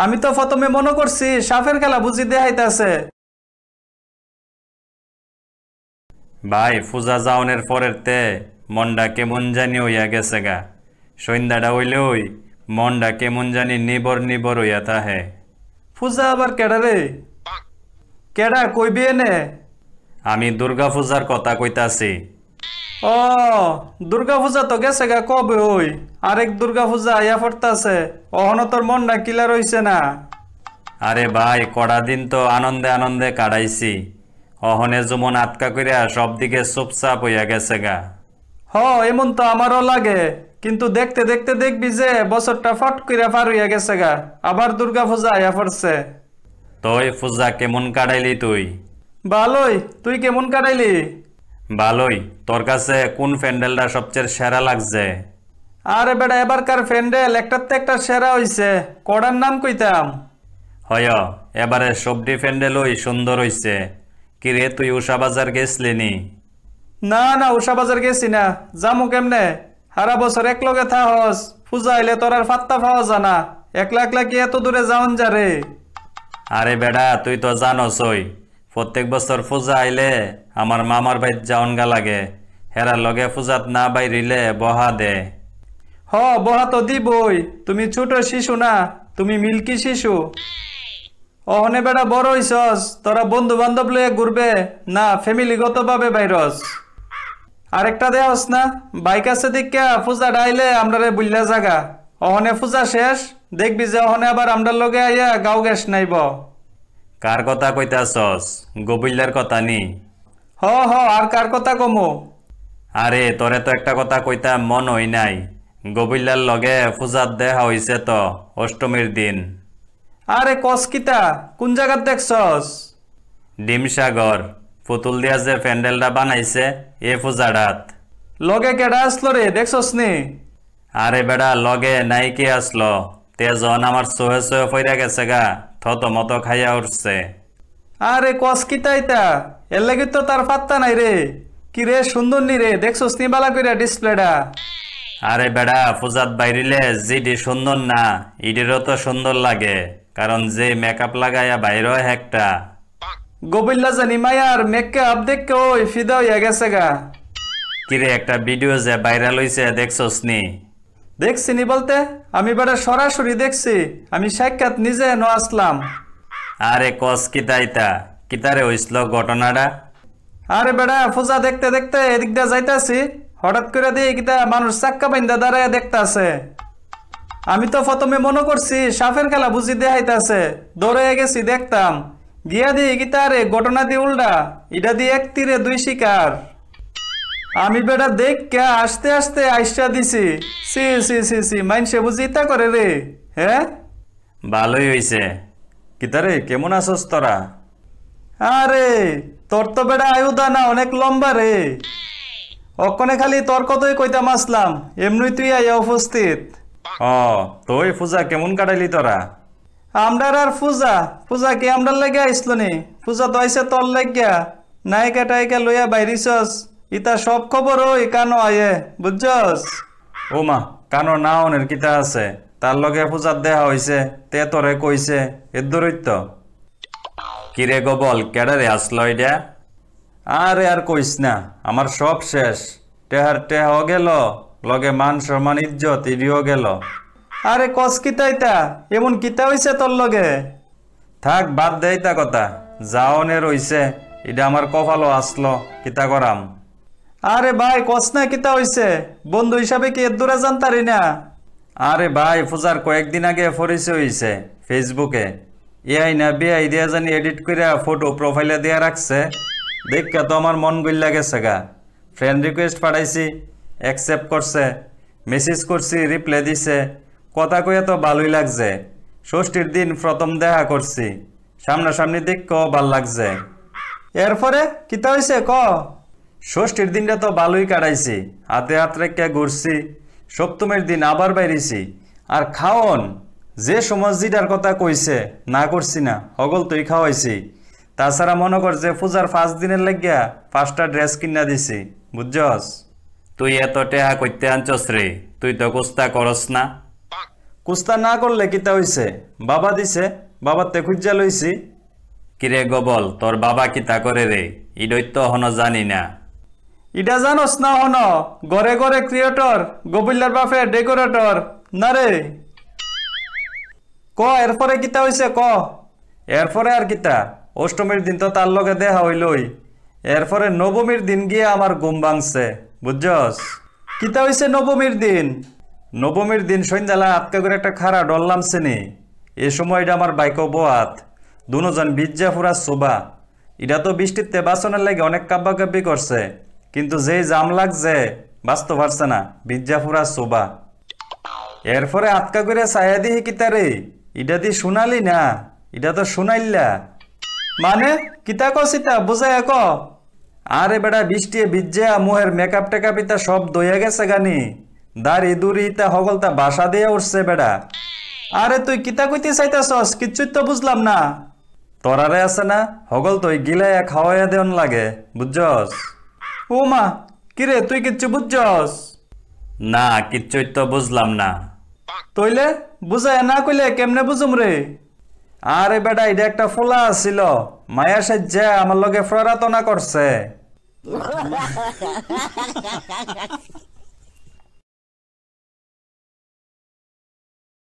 আমি তো প্রথমে মনে করছি সাপের খেলা বুঝি দেখাইতেছে। ভাই পূজা যাওনের পরের তে মনটা কেমন জানি হইয়া গেছে গা। সন্ধ্যাটা হইলেই মনটা কেমন জানি নিবর নিবর হইয়া থাহে। পূজা আবার কেডা রে? কেডা কইবি এনে? আমি দুর্গা পূজার কথা কইতাছি। ও দুর্গা পূজা তো গেছে গা কবে ওই, আরেক দুর্গা পূজা আইয়া পড়তাছে, অহনো তোর মনটা ক্লিয়ার হইছে না। আরে ভাই কড়া দিন তো আনন্দে আনন্দে কাটাইছি, অহনে যেমন আটকা করিয়া সব দিকে চুপচাপ হইয়া গেছে গা। হ এমন তো আমারও লাগে, কিন্তু দেখতে দেখতে দেখবি যে বছরটা ফট কইরা পার হইয়া গেছে গা, আবার দুর্গা পূজা আইয়া পড়ছে। তোই পূজা কেমন কাটাইলি তুই? ভালোই, তুই কেমন কাটাইলি? ভালোই। তোর কাছে কোন প্যান্ডেলটা সবচেয়ে সেরা লাগছে? আরে বেটা এবারকার প্যান্ডেল একটাতে একটা সেরা হইছে, কড়ার নাম কইতাম। হয় এবারে সবডি প্যান্ডেলই সুন্দর হইছে। কিরে তুই উষা বাজার গেছলি নি? না না উষা বাজার গেছি না, জামু কেমনে? সারা বছর এক লগে থাহস, পূজা আইলে তোর আর ফাত্তা পাওয়া জানা, একলা একলা কি এত দূরে যাওন যা রে? আরে বেডা তুই তো জানোসই, প্রত্যেক বছর পূজা আইলে আমার মামার ভাই যাওন গা লাগে, হেরার লগে পূজাত না বাইরিলে বহা দে। হ বহা তো দিবই, তুমি ছোট শিশু না, তুমি মিল্কি শিশু। অহনে বেটা বড় হইছস, তোরা বন্ধু বান্ধব লইয়া ঘুরবে না ফ্যামিলিগত ভাবে বাইরস? আরেকটা দেহস না, বাইক আছে দেখা পূজা ডাইলে আমরা রে বুল্লা জাগা, অহনে পূজা শেষ দেখবি যে অহনে আবার আমরার লগে আইয়া গাও গ্যাস নাইব। কার কথা কইতাছস? গবিল্লার কথা নি? হ হ আর কার কথা কমো? আরে তোরে তো একটা কথা কইতাম মন হই নাই, গবিল্লার লগে পূজাত দেখা হইছে তো অষ্টমীর দিন। আরে কসকিতা কোন জায়গাত দেখছস? ডিমসাগর পুতুল দিয়া যে প্যান্ডেলটা বানাইছে এ পূজাটাত। লগে কেডা আসলো রে, দেখছস নি? আরে বেড়া লগে নাইকে আসলো, তে জন আমার সোহে সোহে ফইরা গেছে গা, থত মতো খাইয়া উঠছে। আরে কসকিতা ইতা, এর লাগি তো তার পাত্তা নাই রে। কি রে সুন্দর নি রে, দেখছস নি বালা কইরা ডিসপ্লেটা? আরে বেড়া পূজাত বাইরিলে যেটি সুন্দর না ইডিরও তো সুন্দর লাগে, কারণ যে মেকআপ লাগাইয়া বাইর হয় একটা। গোবিল্লা জানি মায়ার মেকআপ দেখকে ওই ফিদা হইয়া গেছে গা। কিরে একটা ভিডিও যে ভাইরাল হইছে দেখছস নি? দেখছি নি বলতে, আমি বেটা সরাসরি দেখছি, আমি সাক্ষাৎ নিজে ন আসলাম। আরে কস কিতাইতা কিতারে হইছিল ঘটনাটা? আরে বেটা পূজা দেখতে দেখতে এদিক দিয়ে যাইতাছি, হঠাৎ করে দিয়ে কিতা মানুষ চাক্কা বাইন্দা দাঁড়ায় দেখতাছে। আমি তো প্রথমে মনে করছি সাপের খেলা বুঝি দেখাইতাছে, দৌড়ে গেছি দেখতাম, গিয়া দিয়ে কিতা রে ঘটনা দিয়ে উল্টা, এটা দিয়ে এক তীরে দুই শিকার। আমি বেটা দেখ কে আস্তে আস্তে আইসা দিছি, সি সি সি সি মাইনসে বুঝি ইতা করে রে। হ্যাঁ ভালোই হইছে। কিতারে কেমন আছস তোরা? আরে তোর তো বেটা আয়ুদা না অনেক লম্বা রে, অক্ষণে খালি তোর কতই কইতাম আসলাম, এমনি তুই আইয়া উপস্থিত। ও তুই পূজা কেমন কাটাইলি তোরা? আমরার আর পূজা, পূজা কি আমরার লেগে আইসলো নি? পূজা তো আইসে তোর লাগিয়া, নায়িকা টাইকা লইয়া বাইরিছস, ইতা সব খবর ওই কানো আয়ে, বুঝছস? ও মা কানো না অনের কিতা আছে, তার লগে পূজাত দেখা হইছে, তে তোরে কইছে এর দূরত্ব। কিরে গোবল কেডারে আসলো এটা? আরে আর কইস না, আমার সব শেষ, টেহার টেহাও গেল, লগে মান সম্মান ইজ্জত ইডিও গেল। আরে কস কিতাইতা, এমন কিতা হইছে তোর লগে? থাক বাদ দেই তা কথা, যাওনে রইছে, এটা আমার কপালও আসলো, কিতা করাম। আরে ভাই কস না কিতা হইছে, বন্ধু হিসাবে কি এর দূরে জানতারি না? আরে ভাই পূজার কয়েকদিন আগে পরিচয় হইছে ফেসবুকে, এআই না বেআই দিয়া জানি এডিট করে ফটো প্রোফাইলে দেয়া রাখছে, দেখা তো আমার মন গইল্লা গেছে গা। ফ্রেন্ড রিকোয়েস্ট পাঠাইছি, অ্যাকসেপ্ট করছে, মেসেজ করছি রিপ্লাই দিছে, কথা কইয়া তো ভালোই লাগছে। ষষ্ঠীর দিন প্রথম দেখা করছি, সামনাসামনি দেখতেও ভাল লাগছে। এরপরে কিতা হইছে ক? ষষ্ঠীর দিনটা তো ভালোই কাটাইছি, হাতে হাত রেখে ঘুরছি, সপ্তমীর দিন আবার বাইরেছি। আর খাওন যে সমাজিটার কথা কইছে না করছি না, হগল তুই খাওয়াইছি। তাছাড়া মনে কর যে পূজার 5 দিনের লাগিয়া 5টা ড্রেস কিনা দিছি, বুঝছস? তুই এত টেহা কইতে আনছস রে, তুই তো কুস্তা করস না। কুস্তা না করলে কিতা হইছে বাবা দিছে বাবাতে খুঁজা লইছি। কিরে গবল তোর বাবা কিতা করে রে ইডই তো হন জানি না। ইটা জানোস না হন ঘরে ঘরে ক্রিয়েটর গোবিল্লার বাপে ডেকোরেটর না রে। ক এরপরে কিতা হইছে ক। এরপরে আর কিতা অষ্টমীর দিন তো তার লগে দেখা হইলই, এরপরে নবমীর দিন গিয়ে আমার ঘুম ভাঙছে বুঝছস। কিতা হইছে নবমীর দিন? নবমীর দিন সন্ধ্যালা আটকা করে একটা খাড়া ডরলাম সেনি। এ সময় এটা আমার বাইকও বোয়াত দুজন বিজ্জা ফুরা শোভা। এটা তো বৃষ্টিতে বাসনের লাগে অনেক কাব্বা কাব্বি করছে, কিন্তু যেই জাম লাগছে বাঁচতে পারছে না, বিজ্জা ফুরা শোভা। এরপরে আটকা করে ছায়া দিহি কিতা রে, এটা দিয়ে শুনালি না, এটা তো শুনাইলা। মানে কিতা কছিতা বুঝাই ক। আরে বেটা বৃষ্টি ভিজা মুহের মেকআপ টেকআপ ইতা সব দইয়া গেছে গানি, দাড়ি দুরি ইতা হগলতা বাসা দিয়ে উঠছে বেটা। আরে তুই কিতা কইতে চাইতাছস কিচ্ছুই তো বুঝলাম না। তরারে আছে না হগল তুই গিলাইয়া খাওয়াইয়া দেন লাগে বুঝছস। ও মা কিরে তুই কিচ্ছু বুঝছস না কিচ্ছুই তো বুঝলাম না। তইলে বুঝাই না কইলে কেমনে বুঝুম রে। আরে বেটা এটা একটা ফোলা ছিল, মায়া সাজ্জা আমার লগে প্ররাতনা করছে।